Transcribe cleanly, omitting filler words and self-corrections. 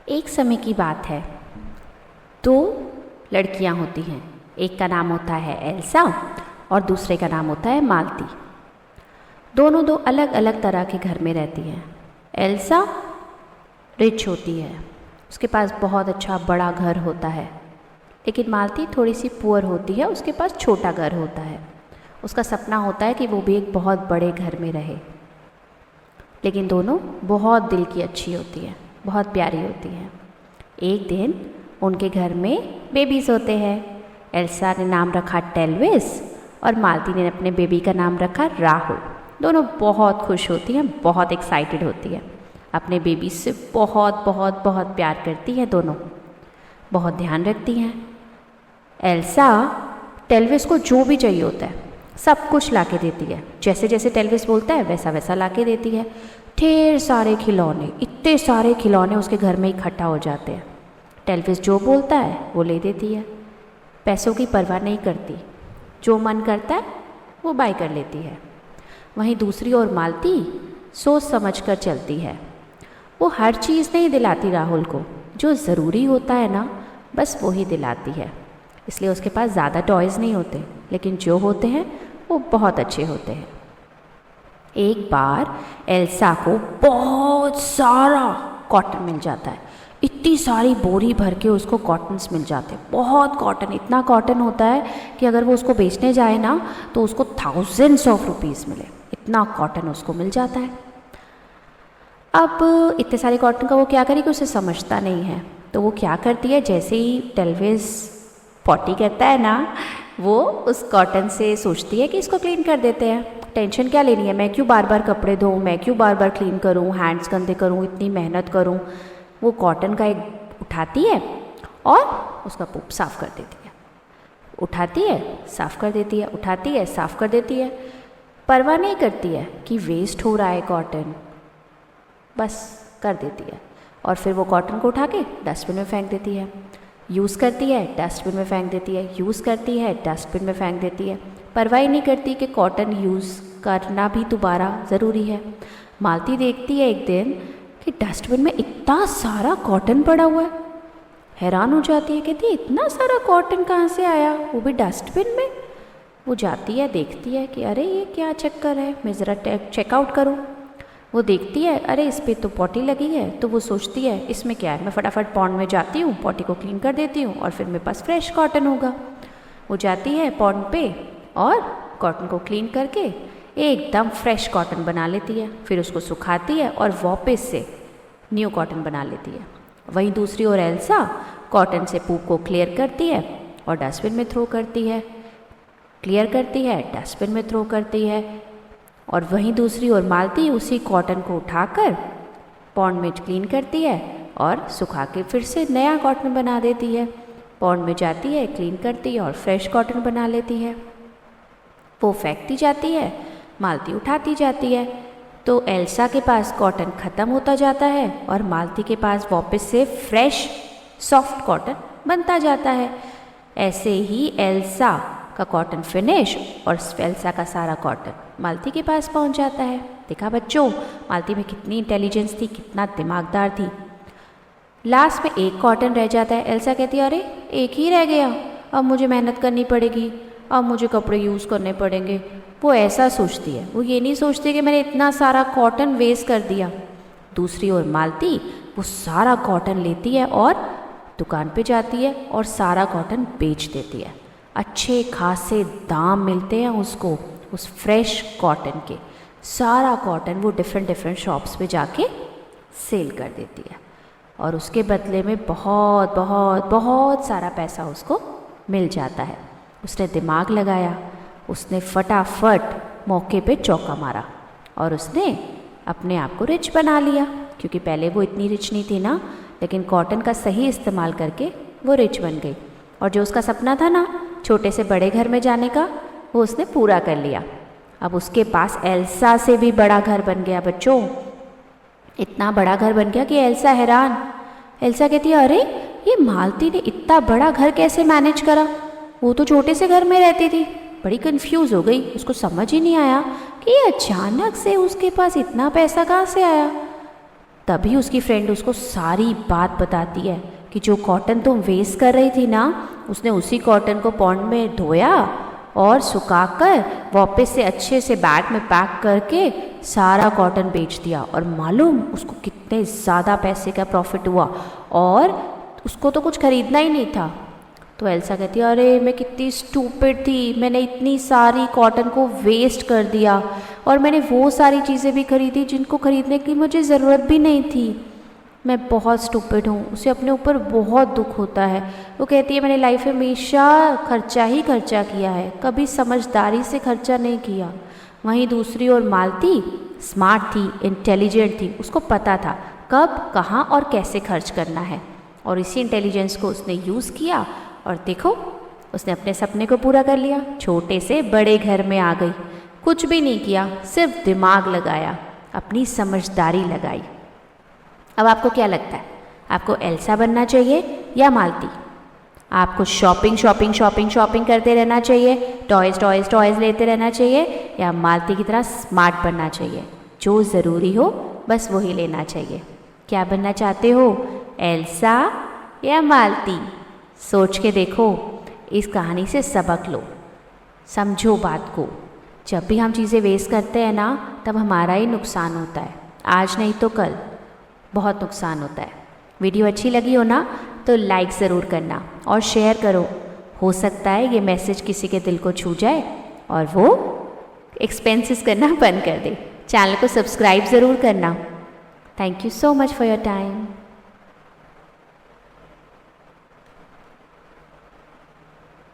एक समय की बात है, दो लड़कियां होती हैं। एक का नाम होता है एल्सा और दूसरे का नाम होता है मालती। दोनों दो अलग अलग तरह के घर में रहती हैं। एल्सा रिच होती है, उसके पास बहुत अच्छा बड़ा घर होता है, लेकिन मालती थोड़ी सी पुअर होती है, उसके पास छोटा घर होता है। उसका सपना होता है कि वो भी एक बहुत बड़े घर में रहे, लेकिन दोनों बहुत दिल की अच्छी होती हैं, बहुत प्यारी होती हैं। एक दिन उनके घर में बेबीज़ होते हैं। एल्सा ने नाम रखा टेल्विस और मालती ने अपने बेबी का नाम रखा राहुल। दोनों बहुत खुश होती हैं, बहुत एक्साइटेड होती हैं, अपने बेबी से बहुत बहुत बहुत प्यार करती हैं। दोनों बहुत ध्यान रखती हैं। एल्सा टेल्विस को जो भी चाहिए होता है सब कुछ ला के देती है। जैसे जैसे टेल्विस बोलता है वैसा वैसा ला के देती है। ढेर सारे खिलौने, इतने सारे खिलौने उसके घर में इकट्ठा हो जाते हैं। टेल्विस जो बोलता है वो ले देती है, पैसों की परवाह नहीं करती, जो मन करता है वो बाय कर लेती है। वहीं दूसरी ओर मालती सोच समझ कर चलती है। वो हर चीज़ नहीं दिलाती राहुल को, जो ज़रूरी होता है ना बस वो ही दिलाती है। इसलिए उसके पास ज़्यादा टॉयज़ नहीं होते, लेकिन जो होते हैं वो बहुत अच्छे होते हैं। एक बार एल्सा को बहुत सारा कॉटन मिल जाता है। इतनी सारी बोरी भर के उसको कॉटन्स मिल जाते हैं, बहुत कॉटन। इतना कॉटन होता है कि अगर वो उसको बेचने जाए ना तो उसको थाउजेंड्स ऑफ रुपीज़ मिले, इतना कॉटन उसको मिल जाता है। अब इतने सारे कॉटन का वो क्या करेगी, उसे समझता नहीं है। तो वो क्या करती है, जैसे ही टेल्विस पॉटी करता है ना, वो उस कॉटन से सोचती है कि इसको क्लीन कर देते हैं। टेंशन क्या लेनी है, मैं क्यों बार बार कपड़े धोऊं, मैं क्यों बार बार क्लीन करूं, हैंड्स गंदे करूं, इतनी मेहनत करूं। वो कॉटन का एक उठाती है और उसका पुप साफ़ कर देती है। उठाती है, साफ़ कर देती है, उठाती है, साफ़ कर देती है। परवाह नहीं करती है कि वेस्ट हो रहा है कॉटन, बस कर देती है। और फिर वो कॉटन को उठा के डस्टबिन में फेंक देती है। यूज़ करती है, डस्टबिन में फेंक देती है, यूज़ करती है, डस्टबिन में फेंक देती है। परवाह ही नहीं करती कि कॉटन यूज़ करना भी दोबारा ज़रूरी है। मालती देखती है एक दिन कि डस्टबिन में इतना सारा कॉटन पड़ा हुआ है। हैरान हो जाती है, कहती है इतना सारा कॉटन कहाँ से आया, वो भी डस्टबिन में। वो जाती है, देखती है कि अरे ये क्या चक्कर है, मैं ज़रा चेकआउट करूँ। वो देखती है अरे इस पर तो पॉटी लगी है, तो वो सोचती है इसमें क्या है, मैं फटाफट पॉन्ड में जाती हूँ, पॉटी को क्लीन कर देती हूँ और फिर मेरे पास फ्रेश कॉटन होगा। वो जाती है पॉन्ड पे और कॉटन को क्लीन करके एकदम फ्रेश कॉटन बना लेती है। फिर उसको सुखाती है और वापस से न्यू कॉटन बना लेती है। वहीं दूसरी ओर एल्सा कॉटन से पूप को क्लियर करती है और डस्टबिन में थ्रो करती है, क्लियर करती है, डस्टबिन में थ्रो करती है। और वहीं दूसरी ओर मालती उसी कॉटन को उठाकर पॉन्ड में क्लीन करती है और सुखा के फिर से नया कॉटन बना देती है। पॉन्ड में जाती है, क्लीन करती है और फ्रेश कॉटन बना लेती है। वो फेंकती जाती है, मालती उठाती जाती है। तो एल्सा के पास कॉटन ख़त्म होता जाता है और मालती के पास वापस से फ्रेश सॉफ्ट कॉटन बनता जाता है। ऐसे ही एल्सा का कॉटन फिनिश और एल्सा का सारा कॉटन मालती के पास पहुंच जाता है। देखा बच्चों, मालती में कितनी इंटेलिजेंस थी, कितना दिमागदार थी। लास्ट में एक कॉटन रह जाता है। एल्सा कहती है अरे एक ही रह गया, अब मुझे मेहनत करनी पड़ेगी, अब मुझे कपड़े यूज़ करने पड़ेंगे। वो ऐसा सोचती है, वो ये नहीं सोचती कि मैंने इतना सारा कॉटन वेस्ट कर दिया। दूसरी ओर मालती वो सारा कॉटन लेती है और दुकान पे जाती है और सारा कॉटन बेच देती है। अच्छे खासे दाम मिलते हैं उसको उस फ्रेश कॉटन के। सारा कॉटन वो डिफरेंट शॉप्स पे जाके सेल कर देती है और उसके बदले में बहुत बहुत बहुत सारा पैसा उसको मिल जाता है। उसने दिमाग लगाया, उसने फटाफट मौके पे चौका मारा और उसने अपने आप को रिच बना लिया, क्योंकि पहले वो इतनी रिच नहीं थी ना, लेकिन कॉटन का सही इस्तेमाल करके वो रिच बन गई। और जो उसका सपना था ना छोटे से बड़े घर में जाने का, वो उसने पूरा कर लिया। अब उसके पास एल्सा से भी बड़ा घर बन गया बच्चों। इतना बड़ा घर बन गया कि एल्सा हैरान। एल्सा कहती है अरे ये मालती ने इतना बड़ा घर कैसे मैनेज करा, वो तो छोटे से घर में रहती थी। बड़ी कंफ्यूज हो गई, उसको समझ ही नहीं आया कि ये अचानक से उसके पास इतना पैसा कहाँ से आया। तभी उसकी फ्रेंड उसको सारी बात बताती है कि जो कॉटन तुम वेस्ट कर रही थी ना, उसने उसी कॉटन को पॉन्ड में धोया और सुखाकर वापस से अच्छे से बैग में पैक करके सारा कॉटन बेच दिया। और मालूम उसको कितने ज़्यादा पैसे का प्रॉफिट हुआ, और उसको तो कुछ खरीदना ही नहीं था। तो एल्सा कहती है, अरे मैं कितनी स्टूपिड थी, मैंने इतनी सारी कॉटन को वेस्ट कर दिया और मैंने वो सारी चीज़ें भी खरीदी जिनको खरीदने की मुझे ज़रूरत भी नहीं थी। मैं बहुत स्टूपिड हूँ। उसे अपने ऊपर बहुत दुख होता है। वो कहती है, मैंने लाइफ में हमेशा खर्चा ही खर्चा किया है, कभी समझदारी से खर्चा नहीं किया। वहीं दूसरी ओर मालती स्मार्ट थी, इंटेलिजेंट थी, उसको पता था कब, कहाँ और कैसे खर्च करना है, और इसी इंटेलिजेंस को उसने यूज़ किया और देखो उसने अपने सपने को पूरा कर लिया। छोटे से बड़े घर में आ गई, कुछ भी नहीं किया, सिर्फ दिमाग लगाया, अपनी समझदारी लगाई। अब आपको क्या लगता है, आपको एल्सा बनना चाहिए या मालती? आपको शॉपिंग शॉपिंग शॉपिंग शॉपिंग करते रहना चाहिए, टॉयज़ टॉयज़ टॉयज़ लेते रहना चाहिए, या मालती की तरह स्मार्ट बनना चाहिए, जो ज़रूरी हो बस वही लेना चाहिए? क्या बनना चाहते हो, एल्सा या मालती? सोच के देखो, इस कहानी से सबक लो, समझो बात को। जब भी हम चीज़ें वेस्ट करते हैं ना, तब हमारा ही नुकसान होता है, आज नहीं तो कल बहुत नुकसान होता है। वीडियो अच्छी लगी हो ना तो लाइक ज़रूर करना और शेयर करो। हो सकता है ये मैसेज किसी के दिल को छू जाए और वो एक्सपेंसेस करना बंद कर दे। चैनल को सब्सक्राइब ज़रूर करना। Thank you so much for your time.